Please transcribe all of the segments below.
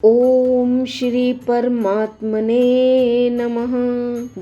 ओम श्री परमात्मने नमः।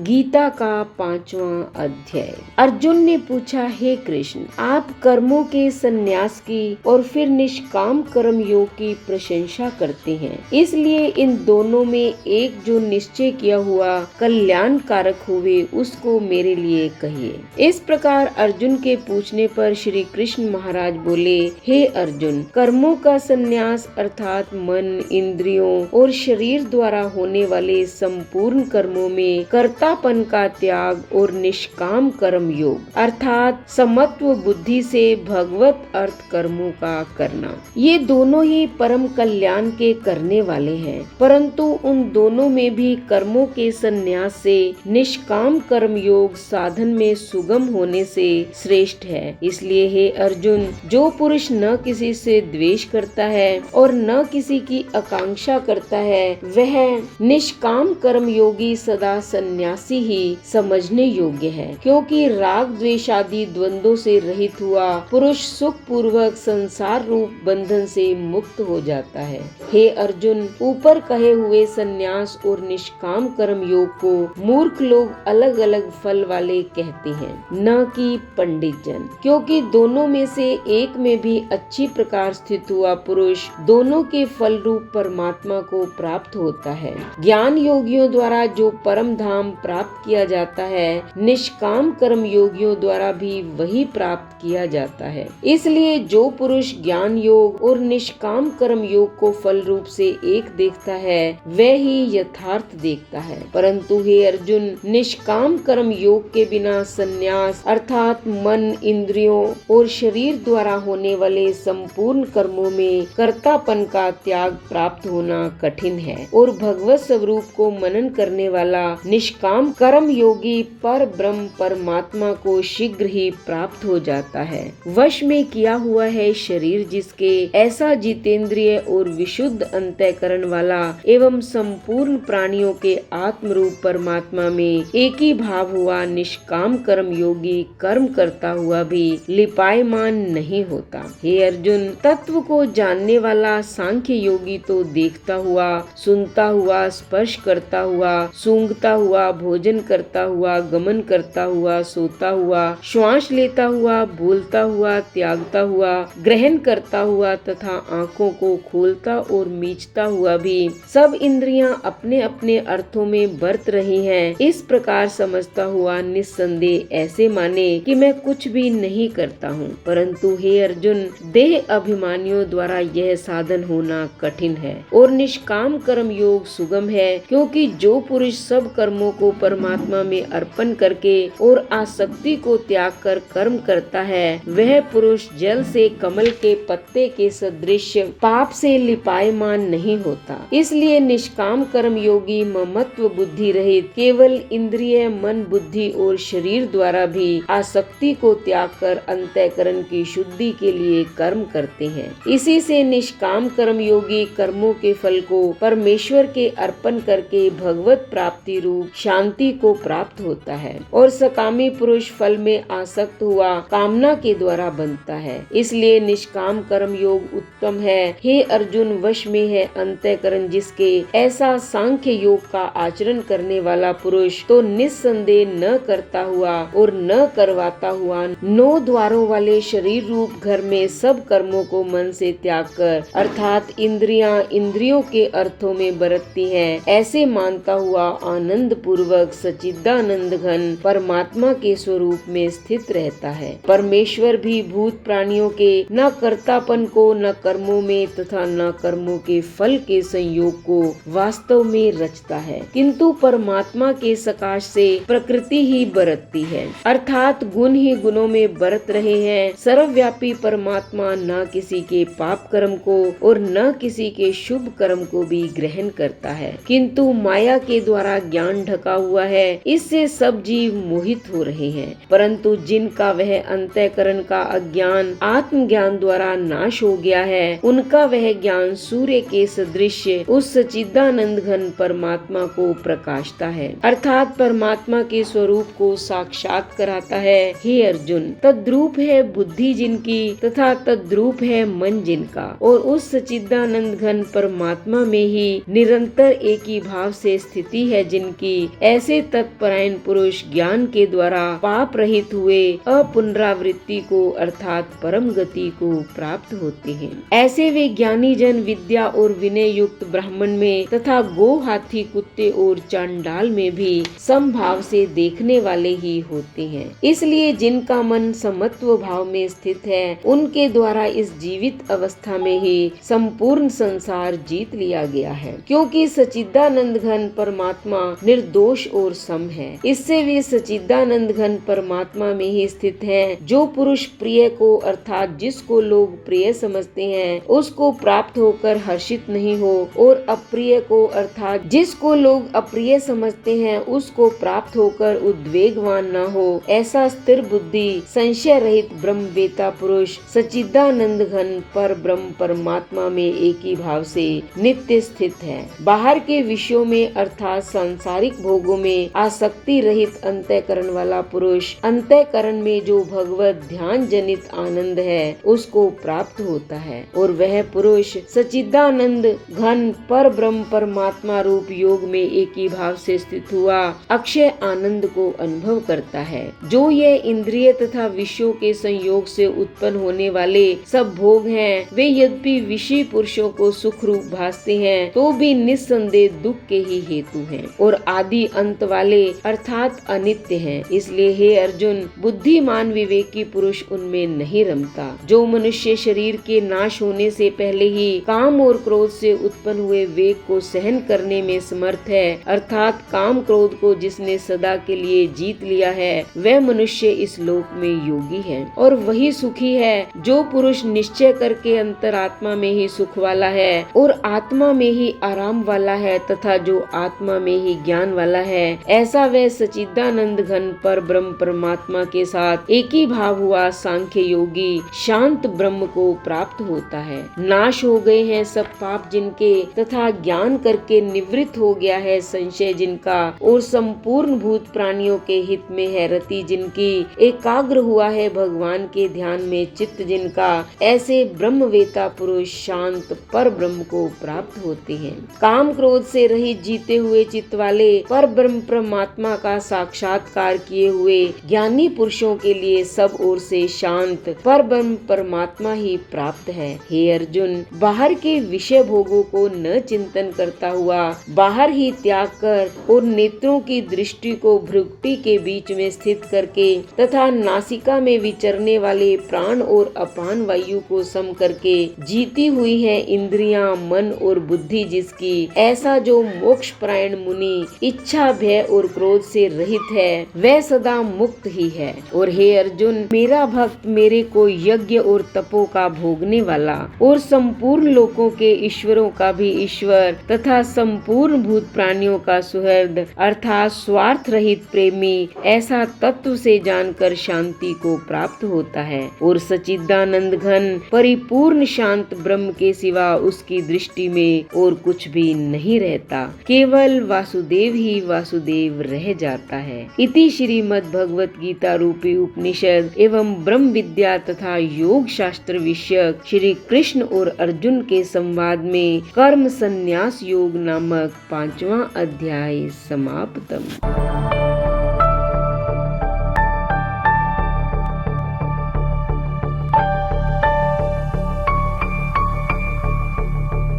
गीता का 5वां अध्याय। अर्जुन ने पूछा, हे कृष्ण, आप कर्मों के संन्यास की और फिर निष्काम कर्म योग की प्रशंसा करते हैं, इसलिए इन दोनों में एक जो निश्चय किया हुआ कल्याण कारक हुए उसको मेरे लिए कहिए। इस प्रकार अर्जुन के पूछने पर श्री कृष्ण महाराज बोले, हे अर्जुन, कर्मों का संन्यास अर्थात मन, इंद्रियों और शरीर द्वारा होने वाले संपूर्ण कर्मों में कर्तापन का त्याग और निष्काम कर्म योग अर्थात समत्व बुद्धि से भगवत अर्थ कर्मों का करना, ये दोनों ही परम कल्याण के करने वाले हैं। परंतु उन दोनों में भी कर्मों के संन्यास से निष्काम कर्म योग साधन में सुगम होने से श्रेष्ठ है। इसलिए हे अर्जुन, जो पुरुष न किसी से द्वेष करता है और न किसी की आकांक्षा करता है, वह निष्काम कर्म योगी सदा सन्यासी ही समझने योग्य है, क्योंकि राग द्वेष आदि द्वंद्वों से रहित हुआ पुरुष सुख पूर्वक संसार रूप बंधन से मुक्त हो जाता है। हे अर्जुन, ऊपर कहे हुए सन्यास और निष्काम कर्म योग को मूर्ख लोग अलग अलग फल वाले कहते हैं, न कि पंडित जन, क्योंकि दोनों में से एक में भी अच्छी प्रकार स्थित हुआ पुरुष दोनों के फल रूप परमात्मा को प्राप्त होता है। ज्ञान योगियों द्वारा जो परम धाम प्राप्त किया जाता है, निष्काम कर्म योगियों द्वारा भी वही प्राप्त किया जाता है। इसलिए जो पुरुष ज्ञान योग और निष्काम कर्म योग को फल रूप से एक देखता है, वह ही यथार्थ देखता है। परंतु हे अर्जुन, निष्काम कर्म योग के बिना संन्यास अर्थात मन, इंद्रियों और शरीर द्वारा होने वाले संपूर्ण कर्मों में कर्तापन का त्याग प्राप्त होना कठिन है, और भगवत स्वरूप को मनन करने वाला निष्काम कर्म योगी पर ब्रह्म परमात्मा को शीघ्र ही प्राप्त हो जाता है। वश में किया हुआ है शरीर जिसके, ऐसा जितेंद्रिय और विशुद्ध अंतःकरण वाला एवं संपूर्ण प्राणियों के आत्म रूप परमात्मा में एक ही भाव हुआ निष्काम कर्म योगी कर्म करता हुआ भी लिपायमान नहीं होता। हे अर्जुन, तत्व को जानने वाला सांख्य योगी तो देखता हुआ, सुनता हुआ, स्पर्श करता हुआ, सूंघता हुआ, भोजन करता हुआ, गमन करता हुआ, सोता हुआ, श्वास लेता हुआ, बोलता हुआ, त्यागता हुआ, ग्रहण करता हुआ तथा आँखों को खोलता और मीचता हुआ भी सब इंद्रियां अपने अपने अर्थों में बरत रही हैं, इस प्रकार समझता हुआ निस्संदेह ऐसे माने कि मैं कुछ भी नहीं करता हूँ। परंतु हे अर्जुन, देह अभिमानियों द्वारा यह साधन होना कठिन है और निष्काम कर्म योग सुगम है, क्योंकि जो पुरुष सब कर्मों को परमात्मा में अर्पण करके और आसक्ति को त्याग कर कर्म करता है, वह पुरुष जल से कमल के पत्ते के सदृश पाप से लिपायमान नहीं होता। इसलिए निष्काम कर्म योगी ममत्व बुद्धि रहित केवल इंद्रिय, मन, बुद्धि और शरीर द्वारा भी आसक्ति को त्याग कर अंतःकरण की शुद्धि के लिए कर्म करते हैं। इसी से निष्काम कर्म योगी कर्मों के फल को परमेश्वर के अर्पण करके भगवत प्राप्ति रूप शांति को प्राप्त होता है, और सकामी पुरुष फल में आसक्त हुआ कामना के द्वारा बनता है। इसलिए निष्काम कर्म योग उत्तम है। हे अर्जुन, वश में है अंतःकरण जिसके, ऐसा सांख्य योग का आचरण करने वाला पुरुष तो निस्संदेह न करता हुआ और न करवाता हुआ 9 द्वारों वाले शरीर रूप घर में सब कर्मों को मन से त्याग कर अर्थात इंद्रियां इंद्रियों के अर्थों में बरतती हैं, ऐसे मानता हुआ आनंद पूर्वक सच्चिदानंद घन परमात्मा के स्वरूप में स्थित रहता है। परमेश्वर भी भूत प्राणियों के न कर्तापन को, न कर्मों में तथा न कर्मों के फल के संयोग को वास्तव में रचता है, किंतु परमात्मा के सकाश से प्रकृति ही बरतती है, अर्थात गुण ही गुणों में बरत रहे हैं। सर्वव्यापी परमात्मा न किसी के पाप कर्म को और न किसी के शुभ कर्म को भी ग्रहण करता है, किंतु माया के द्वारा ज्ञान ढका हुआ है, इससे सब जीव मोहित हो रहे हैं। परंतु जिनका वह अंतःकरण का अज्ञान आत्मज्ञान द्वारा नाश हो गया है, उनका वह ज्ञान सूर्य के सदृश उस सच्चिदानंद घन परमात्मा को प्रकाशता है, अर्थात परमात्मा के स्वरूप को साक्षात कराता है। हे अर्जुन, तद्रूप है बुद्धि जिनकी तथा तद्रूप है मन जिनका, और उस सच्चिदानंद घन पर परमात्मा में ही निरंतर एक ही भाव से स्थिति है, जिनकी ऐसे तत्परायण पुरुष ज्ञान के द्वारा पाप रहित हुए अपुनरावृत्ति को अर्थात परम गति को प्राप्त होते हैं। ऐसे वे ज्ञानी जन विद्या और विनय युक्त ब्राह्मण में तथा गो, हाथी, कुत्ते और चांडाल में भी समभाव से देखने वाले ही होते हैं। इसलिए जिनका मन समत्व भाव में स्थित है, उनके द्वारा इस जीवित अवस्था में ही संपूर्ण संसार जीत लिया गया है, क्योंकि सच्चिदानंद घन परमात्मा निर्दोष और सम है। इससे वे सच्चिदानंद घन परमात्मा में ही स्थित हैं। जो पुरुष प्रिय को अर्थात जिसको लोग प्रिय समझते हैं उसको प्राप्त होकर हर्षित नहीं हो, और अप्रिय को अर्थात जिसको लोग अप्रिय समझते हैं उसको प्राप्त होकर उद्वेगवान न हो, ऐसा स्थिर बुद्धि संशय रहित ब्रह्मवेता पुरुष सच्चिदानंद घन पर ब्रह्म परमात्मा में एक ही भाव से नित्य स्थित है। बाहर के विषयों में अर्थात सांसारिक भोगों में आसक्ति रहित अंतःकरण वाला पुरुष अंतःकरण में जो भगवत ध्यान जनित आनंद है उसको प्राप्त होता है, और वह पुरुष सच्चिदानंद घन पर ब्रह्म परमात्मा रूप योग में एक ही भाव से स्थित हुआ अक्षय आनंद को अनुभव करता है। जो यह इंद्रिय तथा विषयों के संयोग से उत्पन्न होने वाले सब भोग हैं, वे यद्यपि विषय पुरुषों को सुख रूप भासते हैं तो भी निस्संदेह दुख के ही हेतु हैं और आदि अंत वाले अर्थात अनित्य हैं। इसलिए हे अर्जुन, बुद्धिमान विवेकी पुरुष उनमें नहीं रमता। जो मनुष्य शरीर के नाश होने से पहले ही काम और क्रोध से उत्पन्न हुए वेग को सहन करने में समर्थ है, अर्थात काम क्रोध को जिसने सदा के लिए जीत लिया है, वह मनुष्य इस लोक में योगी है और वही सुखी है। जो पुरुष निश्चय करके अंतरात्मा में ही सुख वाला है और आत्मा में ही आराम वाला है तथा जो आत्मा में ही ज्ञान वाला है, ऐसा वह सच्चिदानंद घन पर ब्रह्म परमात्मा के साथ एक ही भाव हुआ सांख्य योगी शांत ब्रह्म को प्राप्त होता है। नाश हो गए हैं सब पाप जिनके तथा ज्ञान करके निवृत्त हो गया है संशय जिनका, और संपूर्ण भूत प्राणियों के हित में है रति जिनकी, एकाग्र हुआ है भगवान के ध्यान में चित्त जिनका, ऐसे ब्रह्मवेता पुरुष शांत पर ब्रह्म को प्राप्त होते हैं। काम क्रोध से रहित जीते हुए चित्त वाले पर ब्रह्म परमात्मा का साक्षात्कार किए हुए ज्ञानी पुरुषों के लिए सब ओर से शांत पर ब्रह्म परमात्मा ही प्राप्त है। हे अर्जुन, बाहर के विषय भोगों को न चिंतन करता हुआ बाहर ही त्याग कर और नेत्रों की दृष्टि को भ्रुकुटी के बीच में स्थित करके तथा नासिका में विचरने वाले प्राण और अपान वायु को सम करके जीती हुई है इंद्रियां, मन और बुद्धि जिसकी, ऐसा जो मोक्ष परायण मुनि इच्छा, भय और क्रोध से रहित है, वह सदा मुक्त ही है। और हे अर्जुन, मेरा भक्त मेरे को यज्ञ और तपो का भोगने वाला और संपूर्ण लोकों के ईश्वरों का भी ईश्वर तथा संपूर्ण भूत प्राणियों का सुहृद अर्थात स्वार्थ रहित प्रेमी, ऐसा तत्व से जानकर शांति को प्राप्त होता है और सच्चिदानंद घन परिपूर्ण शांत ब्रह्म के सिवा उसकी दृष्टि में और कुछ भी नहीं रहता, केवल वासुदेव ही वासुदेव रह जाता है। इति श्रीमद् भगवत गीता रूपी उपनिषद एवं ब्रह्म विद्या तथा योग शास्त्र विषयक श्री कृष्ण और अर्जुन के संवाद में कर्म संन्यास योग नामक 5वां अध्याय समाप्तम।